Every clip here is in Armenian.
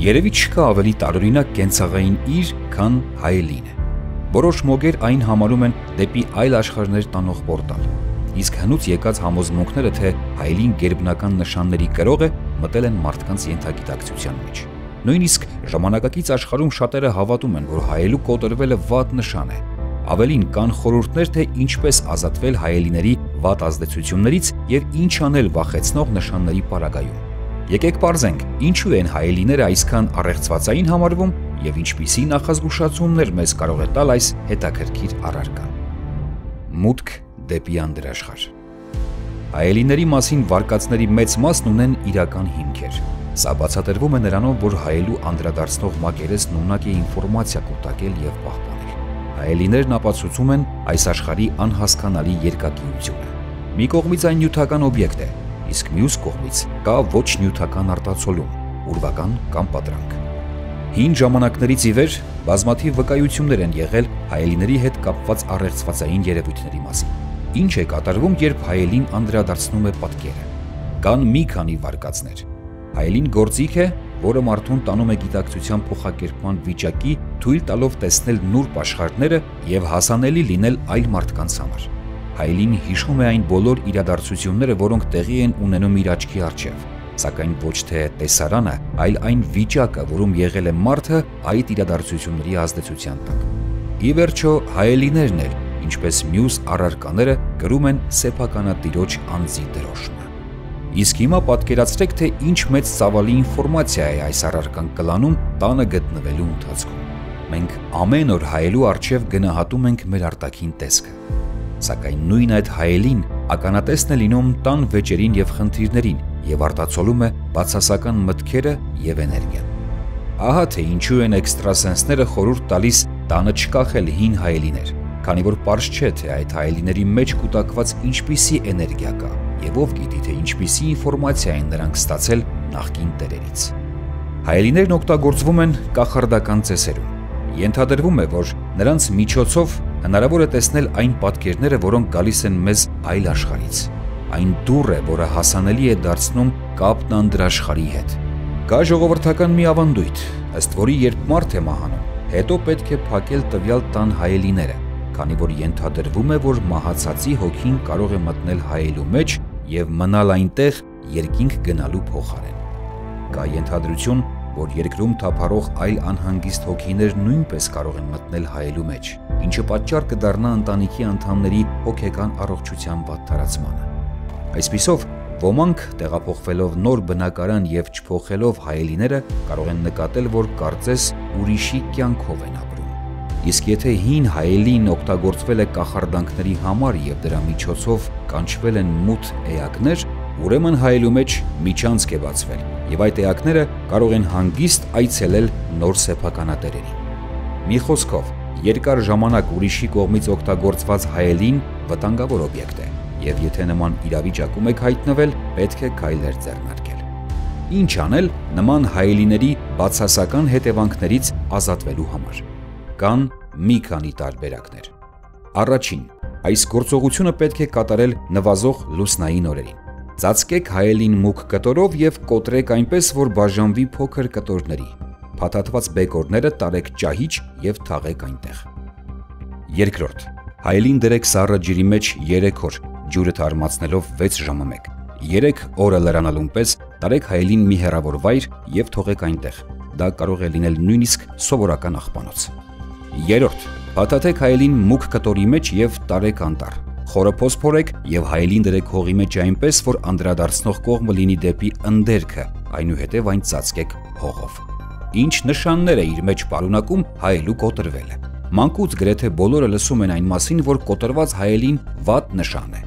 Երևի չկա ավելի տարօրինակ կենցաղային իր, քան հայելինը։ Որոշ մոգեր այն համարում են դեպի այլ աշխարհներ տանող պորտալ։ Իսկ հնուց եկած համոզմունքները, թե հայելին գերբնական նշանների կրող է, մտել են մարդկանց ենթագիտակցության մեջ։ Նույնիսկ ժամանակակից աշխարհում շատերը հավատում են, որ հայելու կոտրվելը վատ նշան է։ Ավելին, կան խորհուրդներ, թե ինչպես ազատվել հայելիների վատ ազդեցություններից եւ ինչ անել վախեցնող նշանների պարագայում։ Եկեք պարզենք, ինչու են հայելիները այսքան առեղծվածային համարվում եւ ինչպիսի նախազգուշացումներ մեզ կարող է տալ այս հետաքրքիր առարկան։ Մուտք դեպի անդրաշխարհ։ Հայելիների մասին վարկածների մեծ մասն ունեն իրական հիմքեր։ Սա բացատրվում է նրանով, որ հայելու անդրադարձնող մակերեսն ունակ է ինֆորմացիա կուտակել եւ պահպանել։ Հայելիներն ապացուցում են այս աշխարհի անհասկանալի երկակիությունը։ Մի կողմից այն նյութական օբյեկտ է, իսկ մյուս կողմից կա ոչ նյութական արտացոլում, ուրվական կամ պատրանք։ Հին ժամանակներից ի վեր բազմաթիվ վկայություններ են եղել հայելիների հետ կապված առեղծվածային երևույթների մասին։ Ինչ է կատարվում, երբ հայելին անդրադարձնում է պատկերը։ Կան մի քանի վարկածներ։ Հայելին գործիք է, որը մարդուն տանում է գիտակցության փոխակերպման վիճակի, թույլ տալով տեսնել նուրբ աշխարհները եւ հասանելի լինել այլ մարդկանց համար։ Հայելին հիշում է այն բոլոր իրադարձությունները, որոնք տեղի են ունենում իր աչքի առջև, սակայն ոչ թե տեսարանը, այլ այն վիճակը, որում եղել է մարդը այդ իրադարձությունների ազդեցության տակ։ Ի վերջո, հայելիներն էլ, ինչպես մյուս առարկաները, կրում են սեփականատիրոջ անձի դրոշմը։ Իսկ հիմա պատկերացրեք, թե ինչ մեծ ծավալի ինֆորմացիա է այս առարկան կլանում տանը գտնվելու ընթացքում։ Մենք ամեն օր հայելու առջև գնահատում ենք մեր արտաքին տեսքը։ Սակայն նույն այդ հայելին ականատեսն է լինում տան վեճերին եւ խնդիրներին եւ արտացոլում է բացասական մտքերը եւ էներգիան։ Ահա թե ինչու են էքստրասենսները խորհուրդ տալիս տանը չկախել հին հայելիներ, քանի որ պարզ չէ, թե այդ հայելիների մեջ կուտակված ինչպիսի էներգիա կա եւ ով գիտի, թե ինչպիսի ինֆորմացիա են նրանք ստացել նախկին տերերից։ Հայելիներն օգտագործվում են կախարդական ծեսերում։ Ենթադրվում է, որ նրանց միջոցով հնարավոր է տեսնել այն պատկերները, որոնք գալիս են մեզ այլ աշխարհից։ Այն դուռ է, որը հասանելի է դարձնում կապն անդրաշխարհի հետ։ Կա ժողովրդական մի ավանդույթ, ըստ որի երբ մարդ է մահանում, հետո պետք է փակել տվյալ տան հայելիները, քանի որ ենթադրվում է, որ մահացածի հոգին կարող է մտնել հայելու մեջ եւ մնալ այնտեղ երկինք գնալու փոխարեն։ Կա ենթադրություն, որ երկրում թափառող այլ անհանգիստ հոգիներ նույնպես կարող են մտնել հայելու մեջ, ինչը պատճառ կդառնա ընտանիքի անդամների հոգեկան առողջության վատթարացմանը։ Այսպիսով, ոմանք տեղափոխվելով նոր բնակարան եւ չփոխելով հայելիները կարող են նկատել, որ կարծես ուրիշի կյանքով են ապրում։ Իսկ եթե հին հայելին օգտագործվել է կախարդանքների համար եւ դրա միջոցով կանչվել են մութ էակներ, ուրեմն հայելու մեջ միջանցք է բացվել եւ այդ էակները կարող են հանգիստ այցելել նոր սեփականատերերին։ Մի խոսքով, երկար ժամանակ ուրիշի կողմից օգտագործված հայելին վտանգավոր օբյեկտ է եւ եթե նման իրավիճակում եք հայտնվել, պետք է քայլեր ձեռնարկել։ Ինչ անել նման հայելիների բացասական հետևանքներից ազատվելու համար։ Կան մի քանի տարբերակներ։ Առաջին, այս գործողությունը պետք է կատարել նվազող լուսնային օրերին։ Ծածկեք հայելին մուգ կտորով եւ կոտրեք այնպես, որ բաժանվի փոքր կտորների։ Փաթաթված բեկորները տարեք ճահիճ եւ թաղեք այնտեղ։ Երկրորդ, հայելին դրեք սառը ջրի մեջ 3 օր, ջուրը թարմացնելով 6 ժամը 1։ 3 օրը լրանալուն պես տարեք հայելին մի հեռավոր վայր եւ թողեք այնտեղ։ Դա կարող է լինել նույնիսկ սովորական աղբանոց։ Երրորդ, փաթաթեք հայելին մուգ կտորի մեջ եւ տարեք անտառ։ Խորը փոսփորեք եւ հայելին դրեք հողի մեջ այնպես, որ անդրադարձնող կողմը լինի դեպի ընդերքը, այնուհետև այն ծածկեք հողով։ Ինչ նշաններ է իր մեջ պարունակում հայելու կոտրվելը։ Մանկուց գրեթե բոլորը լսում են այն մասին, որ կոտրված հայելին վատ նշան է,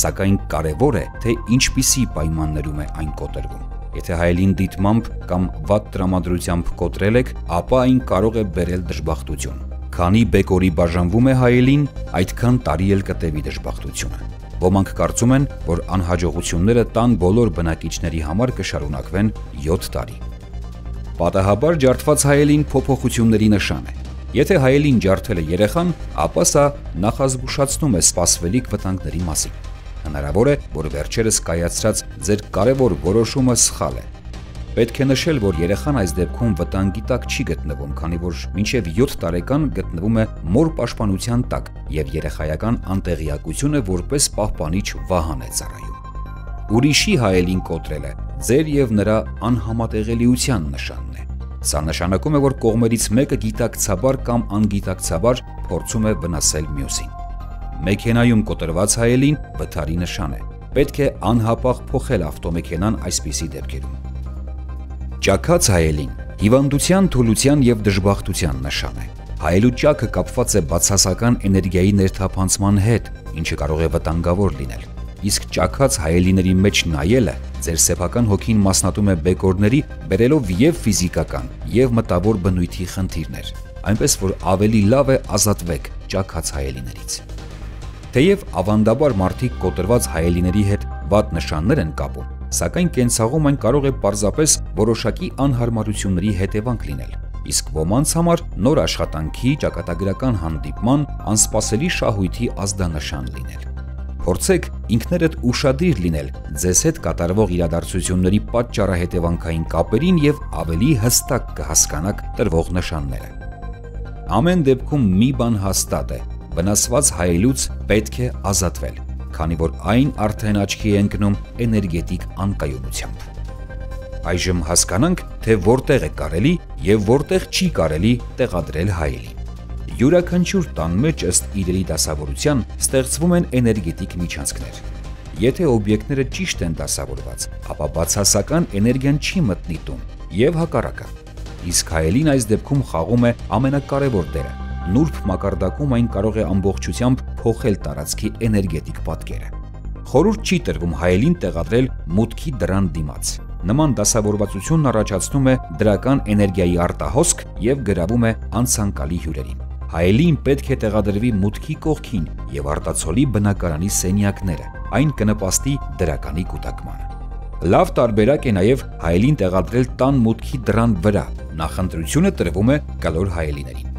սակայն կարևոր է, թե ինչպիսի պայմաններում է այն կոտրվում։ Եթե հայելին դիտմամբ կամ վատ տրամադրությամբ կոտրել եք, ապա այն կարող է բերել դժբախտություն։ Քանի բեկորի բաժանվում է հայելին, այդքան տարի էլ կտևի դժբախտությունը։ Ոմանք կարծում են, որ անհաջողությունները տան բոլոր բնակիչների համար կշարունակվեն 7 տարի։ Պատահաբար ջարդված հայելին փոփոխությունների նշան է։ Եթե հայելին ջարդել է երեխան, ապա սա նախազգուշացնում է սպասվելիք վտանգների մասին։ Հնարավոր է, որ վերջերս կայացրած ձեր կարևոր որոշումը սխալ է։ Պետք է նշել, որ երեխան այս դեպքում վտանգի տակ չի գտնվում, քանի որ մինչև 7 տարեկան գտնվում է մոր պաշտպանության տակ եւ երեխայական անտեղյակությունը որպես պահպանիչ վահան է ծառայում։ Ուրիշի հայելին կոտրելը ձեր եւ նրա անհամատեղելիության նշանն է։ Սա նշանակում է, որ կողմերից մեկը գիտակցաբար կամ անգիտակցաբար փորձում է վնասել մյուսին։ Մեքենայում կոտրված հայելին վթարի նշան է։ Պետք է անհապաղ փոխել ավտոմեքենան այսպիսի դեպքերում։ Ճաքած հայելին հիվանդության, թուլության եւ դժբախտության նշան է։ Հայելու ճաքը կապված է բացասական էներգիայի ներթափանցման հետ, ինչը կարող է վտանգավոր լինել։ Իսկ ճաքած հայելիների մեջ նայելը ձեր սեփական հոգին մասնատում է բեկորների, բերելով եւ ֆիզիկական, եւ մտավոր բնույթի խնդիրներ, այնպես որ ավելի լավ է ազատվեք ճաքած հայելիներից։ Թեև ավանդաբար մարդիկ կոտրված հայելիների հետ վատ նշաններ են կապում, սակայն կենցաղում այն կարող է պարզապես որոշակի անհարմարությունների հետևանք լինել, իսկ ոմանց համար նոր աշխատանքի, ճակատագրական հանդիպման, անսպասելի շահույթի ազդանշան լինել։ Փորձեք ինքներդ ուշադիր լինել ձեզ հետ կատարվող իրադարձությունների պատճառահետևանքային կապերին եւ ավելի հստակ կհասկանաք տրվող նշանները։ Ամեն դեպքում մի բան հաստատ է. վնասված հայելուց պետք է ազատվել, քանի որ այն արդեն աչքի է ընկնում էներգետիկ անկայունությամբ։ Այժմ հասկանանք, թե որտեղ է կարելի եւ որտեղ չի կարելի տեղադրել հայելին։ Յուրաքանչյուր տան մեջ ըստ իրերի դասավորության ստեղծվում են էներգետիկ միջանցքներ։ Եթե օբյեկտները ճիշտ են դասավորված, ապա բացասական էներգիան չի մտնի տուն եւ հակառակը։ Իսկ հայելին այս դեպքում խաղում է ամենակարևոր դերը։ Նուրբ մակարդակում այն կարող է ամբողջությամբ փոխել տարածքի էներգետիկ պատկերը։ Խորհուրդ չի տրվում հայելին տեղադրել մուտքի դռան դիմաց։ Նման դասավորվածությունն առաջացնում է դրական էներգիայի արտահոսք եւ գրավում է անցանկալի հյուրերին։ Հայելին պետք է տեղադրվի մուտքի կողքին եւ արտացոլի բնակարանի սենյակները, այն կնպաստի դրականի կուտակմանը։ Լավ տարբերակ է նաեւ հայելին տեղադրել տան մուտքի դռան վրա, նախընտրությունը տրվում է կլոր հայելիներին։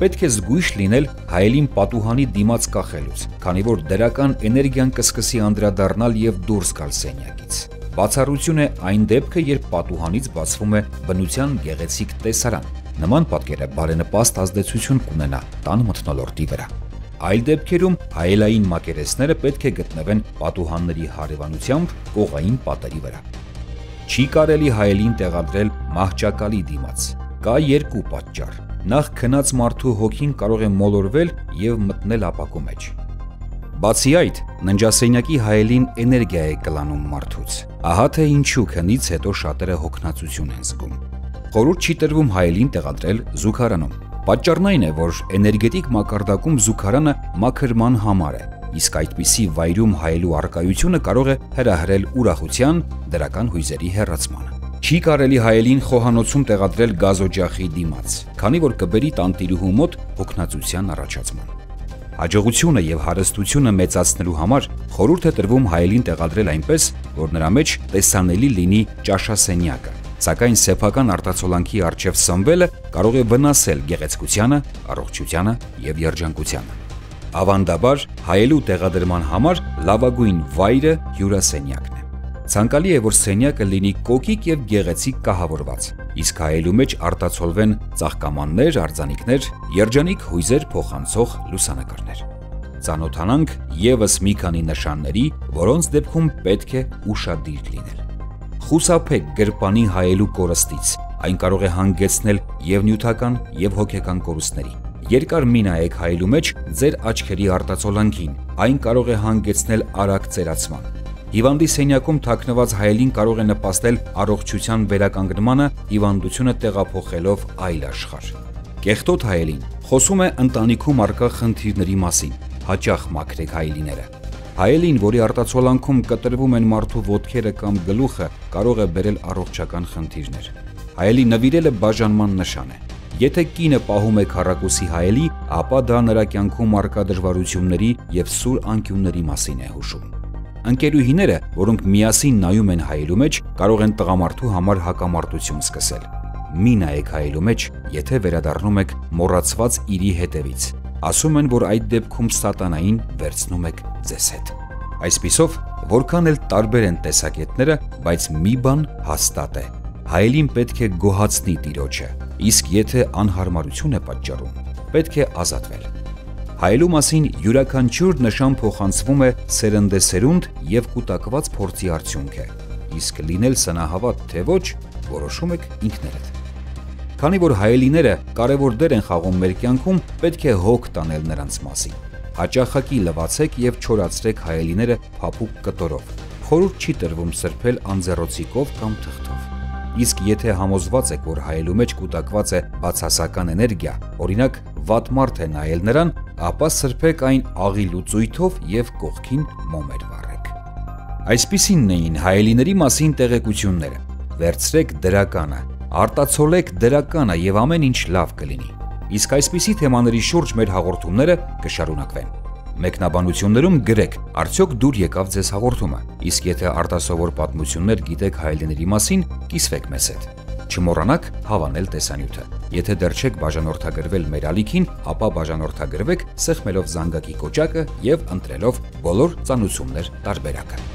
Պետք է զգույշ լինել հայելին պատուհանի դիմաց կախելուց, քանի որ դրական էներգիան կսկսի անդրադառնալ եւ դուրս գալ սենյակից։ Բացառություն է այն դեպքը, երբ պատուհանից բացվում է բնության գեղեցիկ տեսարան։ Նման պատկերը բարենպաստ ազդեցություն կունենա տան մթնոլորտի վրա։ Այլ դեպքերում հայելային մակերեսները պետք է գտնվեն պատուհանների հարևանությամբ կողային պատերի վրա։ Չի կարելի հայելին տեղադրել մահճակալի դիմաց։ Կա երկու պատճառ։ Նախ քնած մարդու հոգին կարող է մոլորվել եւ մտնել ապակու մեջ։ Բացի այդ, ննջասենյակի հայելին էներգիա է կլանում մարդուց։ Ահա թե ինչու քնից հետո շատերը հոգնածություն են զգում։ Խորհուրդ չի տրվում հայելին տեղադրել զուգարանում։ Պատճառն այն է, որ էներգետիկ մակարդակում զուգարանը մաքրման համար է, իսկ այդպիսի վայրում հայելու առկայությունը կարող է հրահրել ուրախության, դրական հույզերի հեռացմանը։ Չի կարելի հայելին խոհանոցում տեղադրել գազօջախի դիմաց, քանի որ կբերի տանտիրուհու մոտ հոգնածության առաջացման։ Հաջողությունը եւ հարստությունը մեծացնելու համար խորհուրդ է տրվում հայելին տեղադրել այնպես, որ նրա մեջ տեսանելի լինի ճաշասենյակը, սակայն սեփական արտացոլանքի առջև սնվելը կարող է վնասել գեղեցկությանը, առողջությանը եւ երջանկությանը։ Ավանդաբար հայելու տեղադրման համար լավագույն վայրը հյուրասենյակն է։ Ցանկալի է, որ սենյակը լինի կոկիկ եւ գեղեցիկ կահավորված, իսկ հայելու մեջ արտացոլվեն ծաղկամաններ, արձանիկներ, երջանիկ հույզեր փոխանցող լուսանկարներ։ Ծանոթանանք եւս մի քանի նշանների, որոնց դեպքում պետք է ուշադիր լինել։ Խուսափեք գրպանի հայելու կորստից, այն կարող է հանգեցնել եւ նյութական եւ հոգեկան կորուստների։ Երկար մի նայեք հայելու մեջ ձեր աչքերի արտացոլանքին, այն կարող է հանգեցնել արագ ծերացման։ Հիվանդի սենյակում թաքնված հայելին կարող է նպաստել առողջության վերականգնմանը, հիվանդությունը տեղափոխելով այլ աշխարհ։ Կեղտոտ հայելին խոսում է ընտանիքում առկա խնդիրների մասին, հաճախ մաքրեք հայելիները։ Հայելին, որի արտացոլանքում կտրվում են մարդու ոտքերը կամ գլուխը, կարող է բերել առողջական խնդիրներ։ Հայելի նվիրելը բաժանման նշան է։ Եթե կինը պահում է քառակուսի հայելի, ապա դա նրա կյանքում առկա դժվարությունների եւ սուր անկյունների մասին է հուշում։ Ընկերուհիները, որոնք միասին նայում են հայելու մեջ, կարող են տղամարդու համար հակամարտություն սկսել։ Մի նայեք հայելու մեջ, եթե վերադառնում եք մոռացված իրի հետևից։ Ասում են, որ այդ դեպքում սատանային վերցնում եք ձեզ հետ։ Այսպիսով, որքան էլ տարբեր են տեսակետները, բայց մի բան հաստատ է։ հայելին պետք է գոհացնի տիրոջը, իսկ եթե անհարմարություն է պատճառում, պետք է ազատվել։ Հայելու մասին յուրաքանչյուր նշան փոխանցվում է սերնդեսերունդ եւ կուտակված փորձի արդյունք է, իսկ լինել սնահավատ թե ոչ, որոշում եք ինքներդ։ Քանի որ հայելիները կարևոր դեր են խաղում մեր կյանքում, պետք է հոգ տանել նրանց մասին։ Հաճախակի լվացեք եւ չորացրեք հայելիները փափուկ կտորով։ Խորհուրդ չի տրվում սրբել անձեռոցիկով կամ թղթով։ Իսկ եթե համոզված եք, որ հայելու մեջ կուտակված է բացասական էներգիա, օրինակ վատ մարդ է նայել նրան, ապա սրբեք այն աղի լուծույթով եւ կողքին մոմեր վառեք։ Այսպիսինն էին հայելիների մասին տեղեկությունները։ Վերցրեք դրականը, արտացոլեք դրականը եւ ամեն ինչ լավ կլինի։ Իսկ այսպիսի թեմաների շուրջ մեր հաղորդումները կշարունակվեն։ Մեկնաբանություններում գրեք, արդյոք դուր եկավ ձեզ հաղորդումը, իսկ եթե արտասովոր պատմություններ գիտեք հայելիների մասին, կիսվեք մեզ հետ։ Չմոռանաք հավանել տեսանյութը։ Եթե դեռ չեք բաժանորդագրվել մեր ալիքին, ապա բաժանորդագրվեք սեղմելով զանգակի կոճակը եւ ընտրելով բոլոր ծանուցումներ տարբերակը։